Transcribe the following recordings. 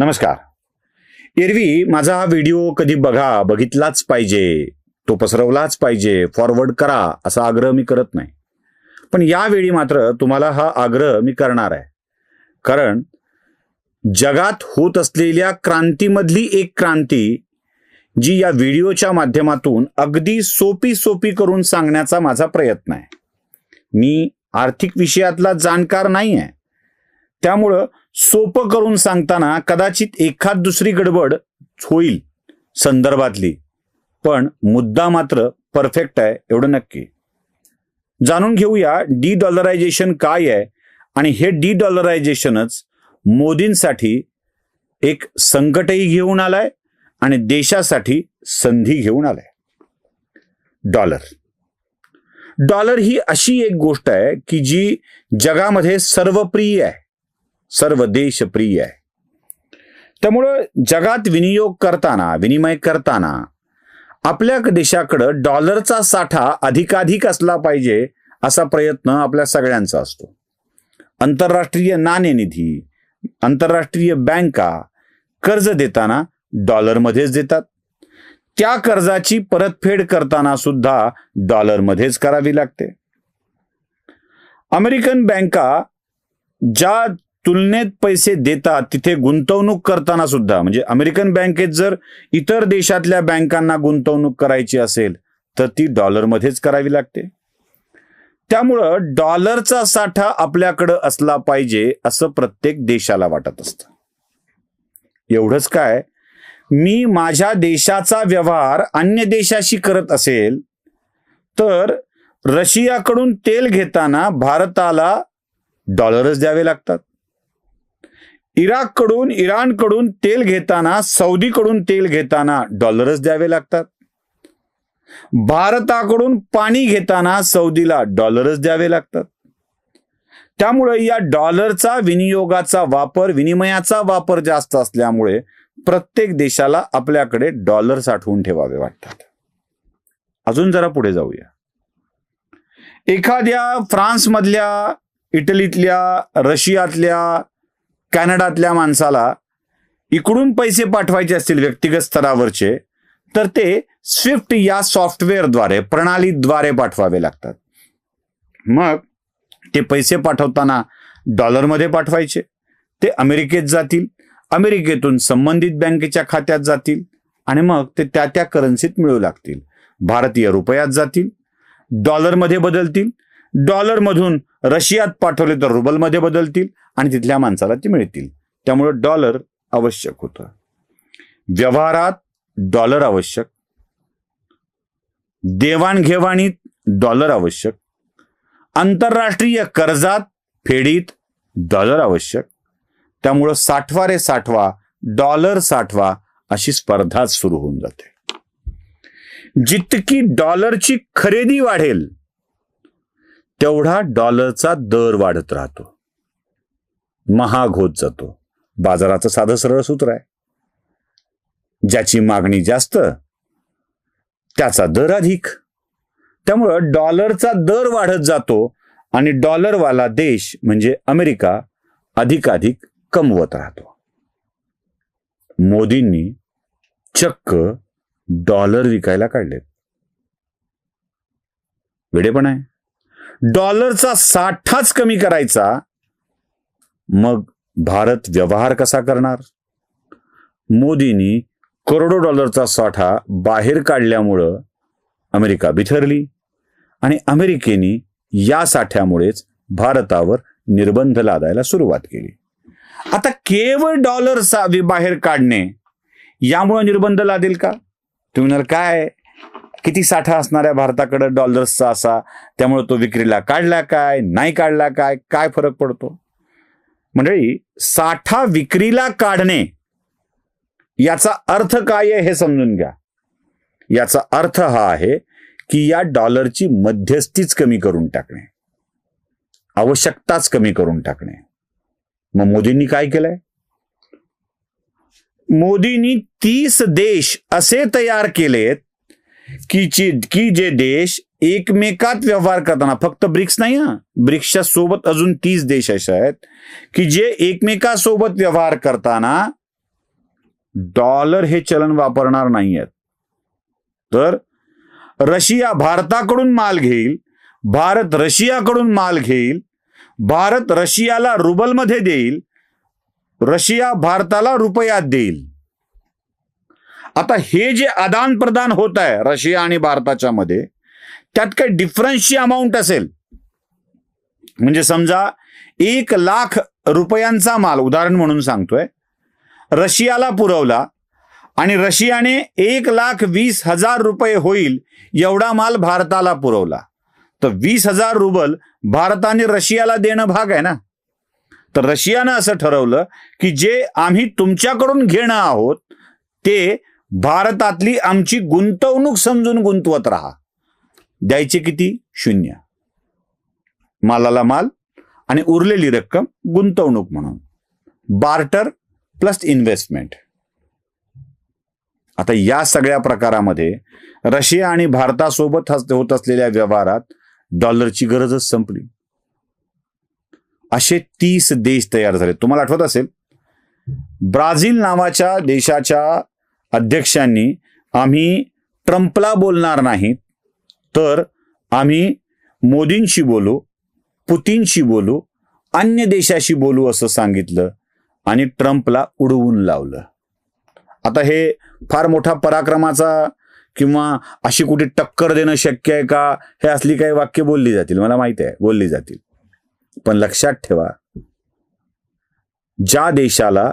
नमस्कार. एरवी माझा हा व्हिडिओ कधी बघितलाच पाहिजे, तो पसरवलाच पाहिजे, फॉरवर्ड करा असा आग्रह मी करत नाही. पण यावेळी मात्र तुम्हाला हा आग्रह मी करणार आहे. कारण जगात होत असलेल्या क्रांतीमधली एक क्रांती जी या व्हिडिओच्या माध्यमातून अगदी सोपी करून सांगण्याचा माझा प्रयत्न आहे. मी आर्थिक विषयातला जाणकार नाही आहे, त्यामुळं सोपं करून सांगताना कदाचित एखाद दुसरी गडबड होईल संदर्भातली, पण मुद्दा मात्र परफेक्ट आहे एवढं नक्की. जाणून घेऊया डी-डॉलरायझेशन काय आहे आणि हे डी-डॉलरायझेशनच मोदींसाठी एक संकटही घेऊन आलाय आणि देशासाठी संधी घेऊन आलाय. डॉलर ही अशी एक गोष्ट आहे की जी जगामध्ये सर्वप्रिय आहे, सर्व देश प्रिय आहे. त्यामुळं जगात विनिमय करताना आपल्या देशाकडं डॉलरचा साठा अधिकाधिक असला पाहिजे असा प्रयत्न आपल्या सगळ्यांचा असतो. आंतरराष्ट्रीय नाणेनिधी, आंतरराष्ट्रीय बँका कर्ज देताना डॉलरमध्येच देतात. त्या कर्जाची परतफेड करताना सुद्धा डॉलरमध्येच करावी लागते. अमेरिकन बँका ज्या तुलनेत पैसे देतात तिथे गुंतवणूक करताना सुद्धा, म्हणजे अमेरिकन बँकेत जर इतर देशातल्या बँकांना गुंतवणूक करायची असेल तर ती डॉलरमध्येच करावी लागते. त्यामुळं डॉलरचा साठा आपल्याकडं असला पाहिजे असं प्रत्येक देशाला वाटत असतं. एवढंच काय, मी माझ्या देशाचा व्यवहार अन्य देशाशी करत असेल तर रशियाकडून तेल घेताना भारताला डॉलरच द्यावे लागतात. इराणकडून तेल घेताना, सौदीकडून तेल घेताना डॉलरच द्यावे लागतात. भारताकडून पाणी घेताना सौदीला डॉलरच द्यावे लागतात. त्यामुळे या डॉलरचा विनिमयाचा वापर जास्त असल्यामुळे प्रत्येक देशाला आपल्याकडे डॉलर साठवून ठेवावे वाटतात. अजून जरा पुढे जाऊया. एखाद्या फ्रान्समधल्या, इटलीतल्या, रशियातल्या, कॅनडातल्या माणसाला इकडून पैसे पाठवायचे असतील व्यक्तिगत स्तरावरचे, तर ते स्विफ्ट या सॉफ्टवेअरद्वारे, प्रणालीद्वारे पाठवावे लागतात. मग ते पैसे पाठवताना डॉलरमध्ये पाठवायचे, ते अमेरिकेत जातील, अमेरिकेतून संबंधित बँकेच्या खात्यात जातील आणि मग ते त्या करन्सीत मिळू लागतील. भारतीय रुपयात जातील, डॉलरमध्ये बदलतील, डॉलरमधून रशियात पाठवले तर रुबलमध्ये बदलतील आणि तिथल्या माणसाला ते मिळतील. त्यामुळे डॉलर आवश्यक होतं. व्यवहारात डॉलर आवश्यक, देवाणघेवाणीत डॉलर आवश्यक, आंतरराष्ट्रीय कर्जात फेडीत डॉलर आवश्यक. त्यामुळं साठवा रे साठवा, डॉलर साठवा अशी स्पर्धाच सुरू होऊन जाते. जितकी डॉलरची खरेदी वाढेल तेवढा डॉलरचा दर वाढत राहतो, महाग होत जातो. बाजाराचं साधं सरळ सूत्र आहे, ज्याची मागणी जास्त त्याचा दर अधिक. त्यामुळं डॉलरचा दर वाढत जातो आणि डॉलरवाला देश म्हणजे अमेरिका अधिकाधिक कमवत राहतो. मोदींनी चक्क डॉलर विकायला काढलेत. वेडेपण आहे. डॉलरचा साठाच कमी करायचा, मग भारत व्यवहार कसा करणार? मोदींनी करोडो डॉलरचा साठा बाहेर काढल्यामुळं अमेरिका बिथरली आणि अमेरिकेने या साठ्यामुळेच भारतावर निर्बंध लादायला सुरुवात केली. आता केवळ डॉलर बाहेर काढणे यामुळे निर्बंध लादेल का? तुम्ही म्हणाल काय, किती साठा असणार आहे भारताकडे डॉलर्सचा असा, त्यामुळे तो विक्रीला काढला काय, नाही काढला काय, काय फरक पडतो? मंडळी, साठा विक्रीला काढणे याचा अर्थ काय आहे हे समजून घ्या. याचा अर्थ हा आहे की या डॉलरची मध्यस्थीच कमी करून टाकणे, आवश्यकताच कमी करून टाकणे. मग मोदींनी काय केलंय? मोदींनी 30 देश असे तयार केलेत की जे देश एकमेकात व्यवहार करताना, फक्त ब्रिक्स नाही हा, ब्रिक्सच्या सोबत अजून 30 देश असे आहेत की जे एकमेकासोबत व्यवहार करताना डॉलर हे चलन वापरणार नाहीयेत. तर रशिया भारताकडून माल घेईल, भारत रशियाकडून माल घेईल, भारत रशियाला रुबलमध्ये देईल, रशिया भारताला रुपयात देईल. आता हे जे आदान प्रदान होत आहे रशिया आणि भारताच्या मध्ये, त्यात काही डिफरन्सची अमाऊंट असेल. म्हणजे समजा 1,00,000 रुपयांचा माल, उदाहरण म्हणून सांगतोय, रशियाला पुरवला आणि रशियाने 1,20,000 रुपये होईल एवढा माल भारताला पुरवला, तर 20,000 रुबल भारताने रशियाला देणं भाग आहे ना. तर रशियानं असं ठरवलं की जे आम्ही तुमच्याकडून घेणं आहोत ते भारतातली आमची गुंतवणूक समजून गुंतवत राहा. द्यायचे किती? 0. मालाला माल आणि उरलेली रक्कम गुंतवणूक म्हणून. Barter plus investment. आता या सगळ्या प्रकारामध्ये रशिया आणि भारतासोबत होत असलेल्या व्यवहारात डॉलरची गरजच संपली. असे 30 देश तयार झाले. तुम्हाला आठवत असेल, ब्राझील नावाच्या देशाच्या अध्यक्षांनी आम्ही ट्रम्पला बोलणार नाही, तर आम्ही मोदींशी बोलू, पुतीनशी बोलू, अन्य देशाशी बोलू असं सांगितलं आणि ट्रम्पला उडवून लावलं. आता हे फार मोठा पराक्रमाचा किंवा अशी कुठे टक्कर देणं शक्य आहे का, हे असली काही वाक्य बोलली जातील, मला माहिती आहे बोलली जातील. पण लक्षात ठेवा, ज्या देशाला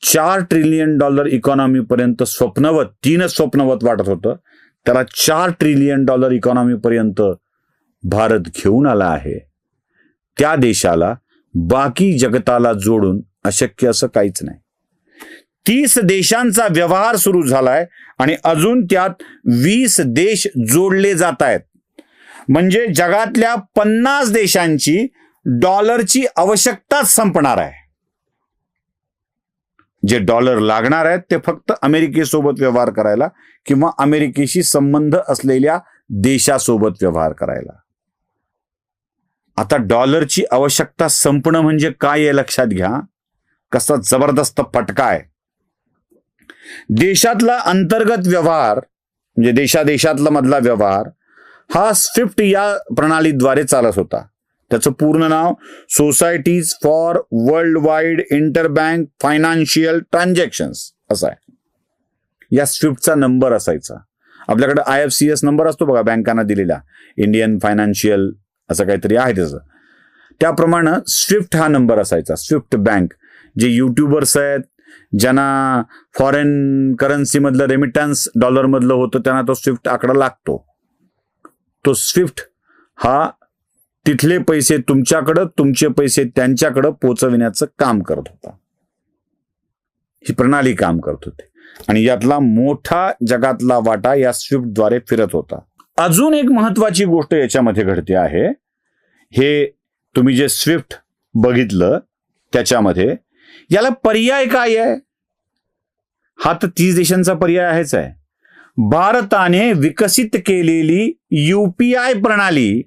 $4 ट्रिलियन इकॉनॉमी पर्यंत स्वप्नवत, 3च स्वप्नवत वाटत होतं, त्याला $4 ट्रिलियन इकॉनॉमी पर्यंत भारत घेऊन आला आहे. त्या देशाला बाकी जगताला जोडून अशक्य असं काहीच नाही. 30 देशांचा व्यवहार सुरू झालाय आणि अजून त्यात 20 देश जोडले जात आहेत. म्हणजे जगातल्या 50 देशांची डॉलरची आवश्यकताच संपणार आहे. जे डॉलर लागणार आहेत ते फक्त अमेरिकेसोबत व्यवहार करायला किंवा अमेरिकेशी संबंध असलेल्या देशासोबत व्यवहार करायला. आता डॉलरची आवश्यकता संपणं म्हणजे काय हे लक्षात घ्या. कसा जबरदस्त फटका आहे. देशातला अंतर्गत व्यवहार म्हणजे देशादेशातला मधला व्यवहार हा स्विफ्ट या प्रणालीद्वारे चालत होता. त्याचं पूर्ण नाव societies for world wide interbank financial transactions असं आहे. या स्विफ्टचा नंबर असायचा. आपल्याकडे IFCS नंबर असतो बघा बँकांना दिलेला, इंडियन फायनान्शियल असं काहीतरी आहे त्याचं. त्याप्रमाणे स्विफ्ट हा नंबर असायचा. Swift bank. जे युट्यूबर्स आहेत, ज्यांना फॉरेन करन्सी मधलं रेमिटन्स डॉलर मधलं होतं, त्यांना तो स्विफ्ट आकडा लागतो. तो स्विफ्ट हा तिथले पैसे तुमच्याकडं, तुमचे पैसे त्यांच्याकडं पोचविण्याचं काम करत होता. ही प्रणाली काम करत होती आणि यातला मोठा जगातला वाटा या स्विफ्टद्वारे फिरत होता. अजून एक महत्वाची गोष्ट याच्यामध्ये घडते आहे. हे तुम्ही जे स्विफ्ट बघितलं त्याच्यामध्ये याला पर्याय काय आहे? हा तर 30 देशांचा पर्याय आहेच आहे. भारताने विकसित केलेली UPI प्रणाली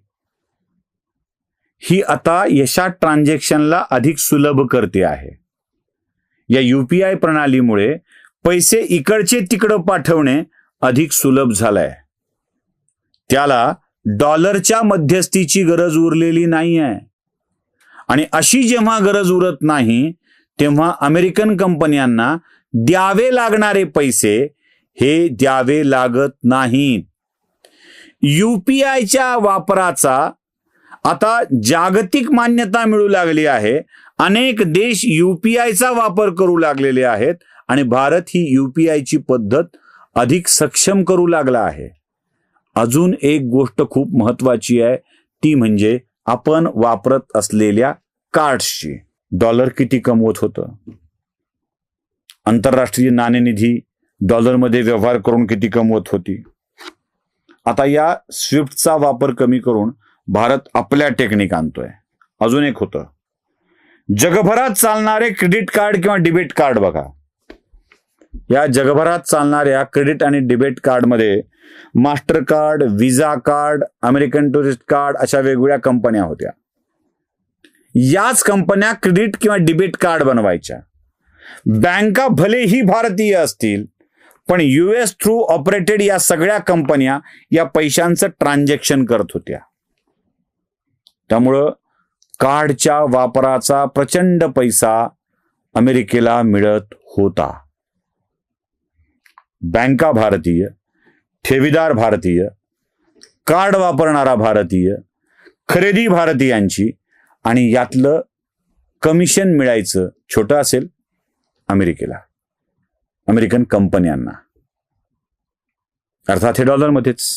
ही आता यशा ट्रान्झॅक्शनला अधिक सुलभ करते आहे. या UPI प्रणालीमुळे पैसे इकडचे तिकडं पाठवणे अधिक सुलभ झालंय. त्याला डॉलरच्या मध्यस्थीची गरज उरलेली नाही आहे. आणि अशी जेव्हा गरज उरत नाही तेव्हा अमेरिकन कंपन्यांना द्यावे लागणारे पैसे हे द्यावे लागत नाहीत. UPIच्या वापराचा आता जागतिक मान्यता मिळू लागली आहे. अनेक देश UPIचा वापर करू लागलेले आहेत आणि भारत ही UPIची पद्धत अधिक सक्षम करू लागला आहे. अजून एक गोष्ट खूप महत्वाची आहे, ती म्हणजे आपण वापरत असलेल्या कार्ड्सची. डॉलर किती कमवत होतं? आंतरराष्ट्रीय नाणेनिधी डॉलरमध्ये व्यवहार करून किती कमवत होती? आता या स्विफ्टचा वापर कमी करून भारत आपल्या टेक्निक आणतोय. अजून एक होतं, जगभरात चालणारे क्रेडिट कार्ड किंवा डेबिट कार्ड बघा. या जगभरात चालणाऱ्या क्रेडिट आणि डेबिट कार्डमध्ये मास्टर कार्ड, विजा कार्ड, अमेरिकन टुरिस्ट कार्ड अशा वेगवेगळ्या कंपन्या होत्या. याच कंपन्या क्रेडिट किंवा डेबिट कार्ड बनवायच्या. बँका भलेही भारतीय असतील, पण US थ्रू ऑपरेटेड या सगळ्या कंपन्या या पैशांचं ट्रान्झॅक्शन करत होत्या. त्यामुळं कार्डच्या वापराचा प्रचंड पैसा अमेरिकेला मिळत होता. बँका भारतीय, ठेवीदार भारतीय, कार्ड वापरणारा भारतीय, खरेदी भारतीयांची, आणि यातलं कमिशन मिळायचं छोटं असेल अमेरिकेला, अमेरिकन कंपन्यांना, अर्थात हे डॉलरमध्येच.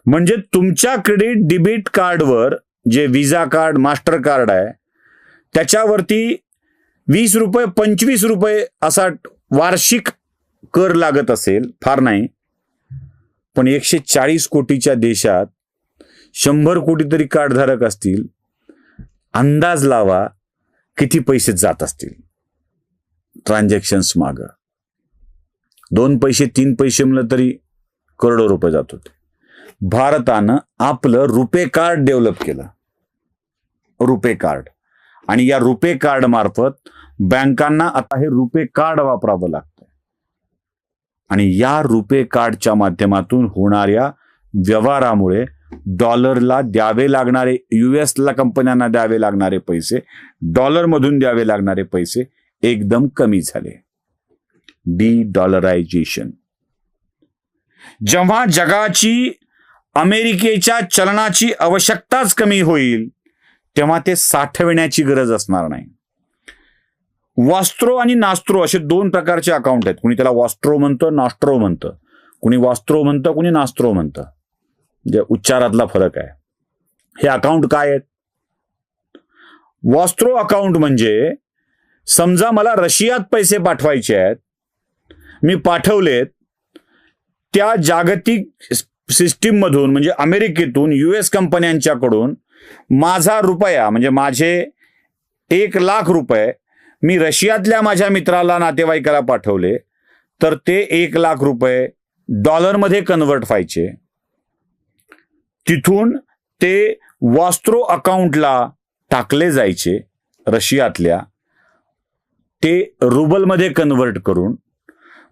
म्हणजे तुमच्या क्रेडिट डेबिट कार्डवर जे विजा कार्ड, मास्टर कार्ड आहे, त्याच्यावरती 20 रुपये 25 रुपये असा वार्षिक कर लागत असेल, फार नाही, पण 140 कोटीच्या देशात 100 कोटी तरी कार्डधारक असतील. अंदाज लावा किती पैसे जात असतील ट्रान्झॅक्शन्स मागं. 2 पैसे 3 पैसे म्हणलं तरी करोडो रुपये जात होते. भारतानं आपलं रुपे कार्ड डेव्हलप केलं, रुपे कार्ड, आणि या रुपे कार्ड मार्फत बँकांना आता हे रुपे कार्ड वापरावं लागतं. आणि या रुपे कार्डच्या माध्यमातून होणाऱ्या व्यवहारामुळे डॉलरला द्यावे लागणारे, US कंपन्यांना द्यावे लागणारे पैसे, डॉलरमधून द्यावे लागणारे पैसे एकदम कमी झाले. डी-डॉलरायझेशन. जेव्हा जगाची अमेरिकेच्या चलनाची आवश्यकताच कमी होईल, तेव्हा ते साठवण्याची गरज असणार नाही. वास्त्रो आणि नास्त्रो असे 2 प्रकारचे अकाउंट आहेत. कुणी त्याला वास्ट्रो म्हणतं, नास्ट्रो म्हणतं. कुणी वास्त्रो म्हणतं, कुणी नास्त्रो म्हणतं. म्हणजे उच्चारातला फरक आहे. हे अकाउंट काय आहेत? वास्त्रो अकाउंट म्हणजे, समजा मला रशियात पैसे पाठवायचे आहेत, मी पाठवलेत, त्या जागतिक सिस्टीम मधून म्हणजे अमेरिकेतून, US कंपन्यांच्याकडून माझा रुपया म्हणजे माझे 1 लाख रुपये मी रशियातल्या माझ्या मित्राला, नातेवाईकाला पाठवले, तर ते 1 लाख रुपये डॉलरमध्ये कन्वर्ट व्हायचे. तिथून ते वास्त्रो अकाउंटला टाकले जायचे रशियातल्या, ते रुबलमध्ये कन्वर्ट करून,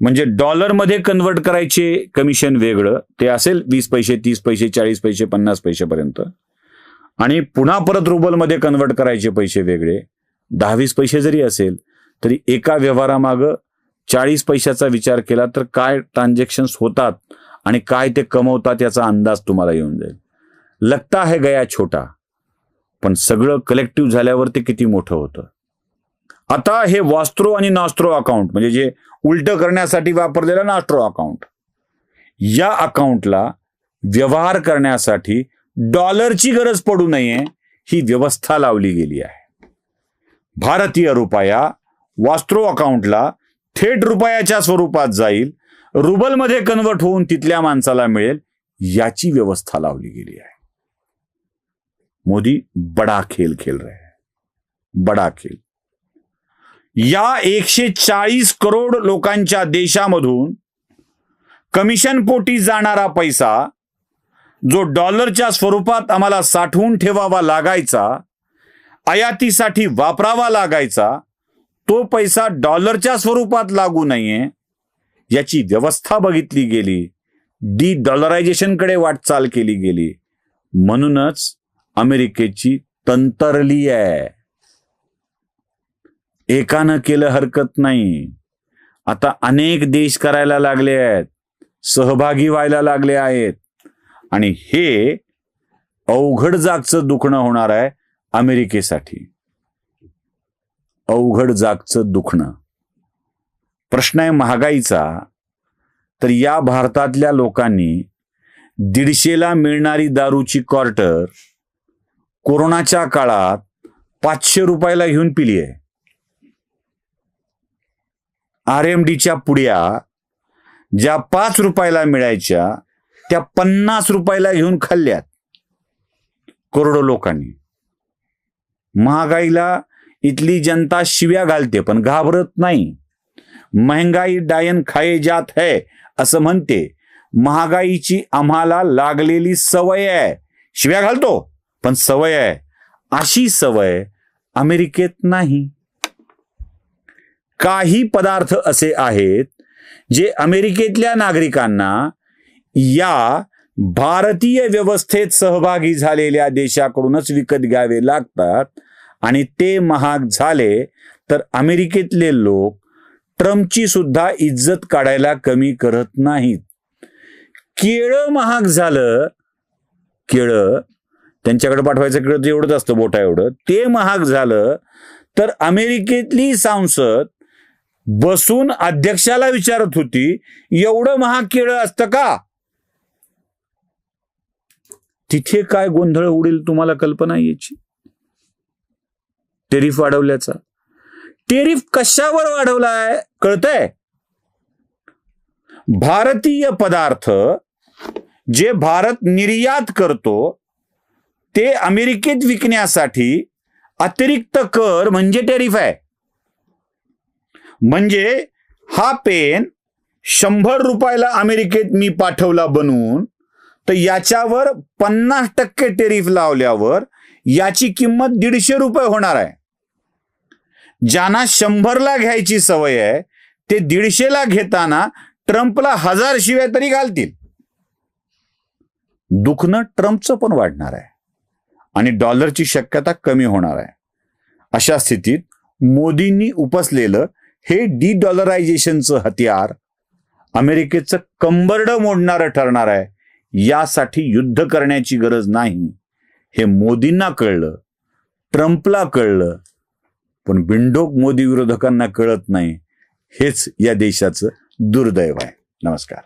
म्हणजे डॉलरमध्ये कन्वर्ट करायचे कमिशन वेगळं, ते असेल 20 पैसे 30 पैसे 40 पैसे 50 पैसेपर्यंत, आणि पुन्हा परत रुबलमध्ये कन्वर्ट करायचे पैसे वेगळे, 10-20 पैसे जरी असेल तरी एका व्यवहारामागं 40 पैशाचा विचार केला तर काय ट्रान्झॅक्शन्स होतात आणि काय ते कमवतात याचा अंदाज तुम्हाला येऊन जाईल. लगता है गया छोटा, पण सगळं कलेक्टिव्ह झाल्यावर ते किती मोठं होतं. आता हे वास्त्रो आणि नास्त्रो अकाउंट म्हणजे जे उलट करण्यासाठी वापरलेलं नास्ट्रो अकाउंट, या अकाउंटला व्यवहार करण्यासाठी डॉलरची गरज पडू नये ही व्यवस्था लावली गेली आहे. भारतीय रुपया वास्त्रो अकाउंटला थेट रुपयाच्या स्वरूपात जाईल, रुबलमध्ये कन्वर्ट होऊन तिथल्या माणसाला मिळेल, याची व्यवस्था लावली गेली आहे. मोदी बडा खेल खेल रहे हैं, बडा खेल. या 140 करोड लोकांच्या देशामधून कमिशन पोटी जाणारा पैसा, जो डॉलरच्या स्वरूपात आम्हाला साठवून ठेवावा लागायचा, आयातीसाठी वापरावा लागायचा, तो पैसा डॉलरच्या स्वरूपात लागू नये याची व्यवस्था बघितली गेली. डी-डॉलरायझेशनकडे वाटचाल केली गेली. म्हणूनच अमेरिकेची तंतरली आहे. एकानं केलं हरकत नाही, आता अनेक देश करायला लागले आहेत, सहभागी व्हायला लागले आहेत, आणि हे अवघड जागचं दुखणं होणार आहे अमेरिकेसाठी. अवघड जागचं दुखणं. प्रश्न आहे महागाईचा, तर या भारतातल्या लोकांनी 150ला मिळणारी दारूची क्वार्टर कोरोनाच्या काळात 500 रुपयाला घेऊन पिली आहे. RMDच्या पुड्या ज्या 5 रुपयाला मिळायच्या त्या 50 रुपयाला घेऊन खाल्ल्यात करोडो लोकांनी. महागाईला इथली जनता शिव्या घालते पण घाबरत नाही. महंगाई डायन खाए जात है असं म्हणते. महागाईची आम्हाला लागलेली सवय आहे. शिव्या घालतो पण सवय आहे. अशी सवय अमेरिकेत नाही. काही पदार्थ असे आहेत जे अमेरिकेतल्या नागरिकांना या भारतीय व्यवस्थेत सहभागी झालेल्या देशाकडूनच विकत घ्यावे लागतात आणि ते महाग झाले तर अमेरिकेतले लोक ट्रम्पची सुद्धा इज्जत काढायला कमी करत नाहीत. केळं महाग झालं, केळं त्यांच्याकडे पाठवायचं केळं एवढंच असतं बोटा एवढं, ते महाग झालं तर अमेरिकेतली संसद बसून अध्यक्षाला विचारत होती एवढं महाग केळं असतं का. तिथे काय गोंधळ उडेल तुम्हाला कल्पना याची. टेरिफ वाढवल्याचा. टेरिफ कशावर वाढवलाय कळतंय. भारतीय पदार्थ जे भारत निर्यात करतो ते अमेरिकेत विकण्यासाठी अतिरिक्त कर म्हणजे टेरिफ आहे. म्हणजे हा पेन 100 रुपयाला अमेरिकेत मी पाठवला बनवून, तर याच्यावर 50% टेरिफ लावल्यावर याची किंमत 150 रुपये होणार आहे. ज्यांना 100ला घ्यायची सवय आहे ते 150ला घेताना ट्रम्पला 1000 शिव्या तरी घालतील. दुखणं ट्रम्पचं पण वाढणार आहे आणि डॉलरची शक्यता कमी होणार आहे. अशा स्थितीत मोदींनी उपसलेलं हे डी-डॉलरायझेशनचं हत्यार अमेरिकेचं कंबरडं मोडणारं ठरणार आहे. यासाठी युद्ध करण्याची गरज नाही हे मोदींना कळलं, ट्रम्पला कळलं, पण बिनडोक मोदी विरोधकांना कळत नाही. हेच या देशाचं दुर्दैव आहे. नमस्कार.